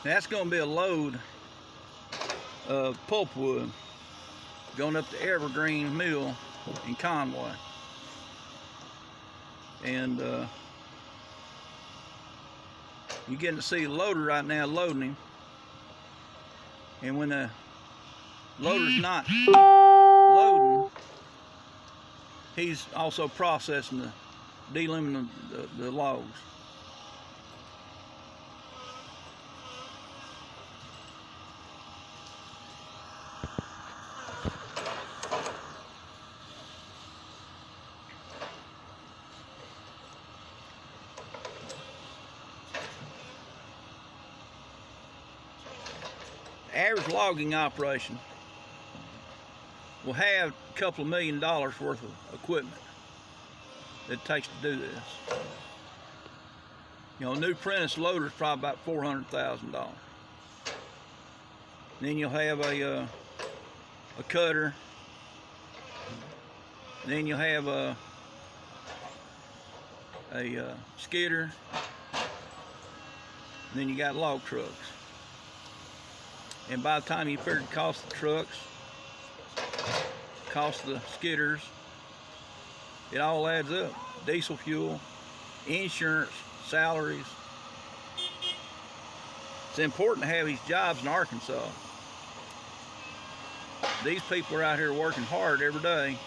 That's going to be a load of pulpwood going up to Evergreen Mill in Conway. And you're getting to see the loader right now loading him. And when the loader's not loading, he's also processing delimbing the logs. Average logging operation will have a couple of $1 million worth of equipment that it takes to do this. You know, a new Prentice loader is probably about $400,000. Then you'll have a cutter. Then you'll have a skidder. And then you got log trucks. And by the time you figure the cost of the trucks, cost of the skidders, it all adds up. Diesel fuel, insurance, salaries. It's important to have these jobs in Arkansas. These people are out here working hard every day,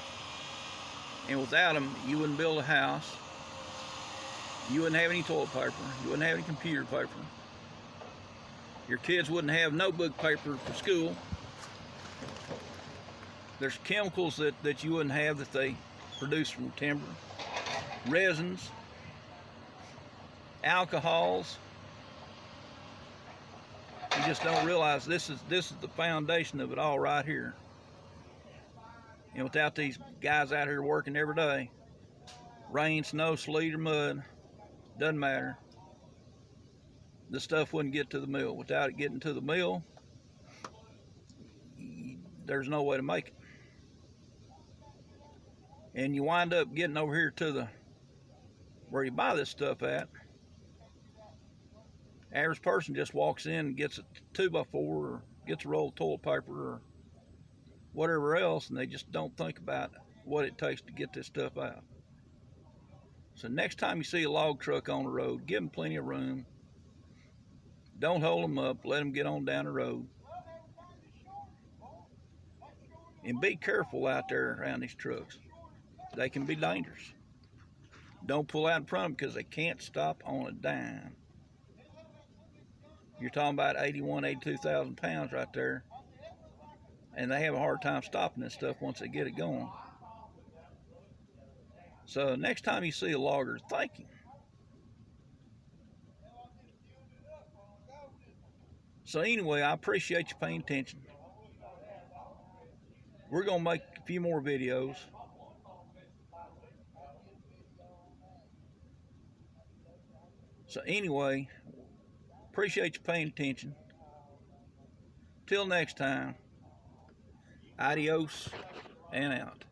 and without them, you wouldn't build a house, you wouldn't have any toilet paper, you wouldn't have any computer paper. Your kids wouldn't have notebook paper for school. There's chemicals that you wouldn't have that they produce from timber. Resins, alcohols. You just don't realize this is the foundation of it all right here. And without these guys out here working every day, rain, snow, sleet, or mud, doesn't matter, this stuff wouldn't get to the mill. Without it getting to the mill, there's no way to make it. And you wind up getting over here to where you buy this stuff at. Average person just walks in and gets a 2x4 or gets a roll of toilet paper or whatever else, and they just don't think about what it takes to get this stuff out. So next time you see a log truck on the road, give them plenty of room. Don't hold them up, let them get on down the road. And be careful out there around these trucks. They can be dangerous. Don't pull out in front of them because they can't stop on a dime. You're talking about 82,000 pounds right there. And they have a hard time stopping this stuff once they get it going. So next time you see a logger, thank him. So anyway, I appreciate you paying attention. We're going to make a few more videos. So anyway, appreciate you paying attention. Till next time, adios and out.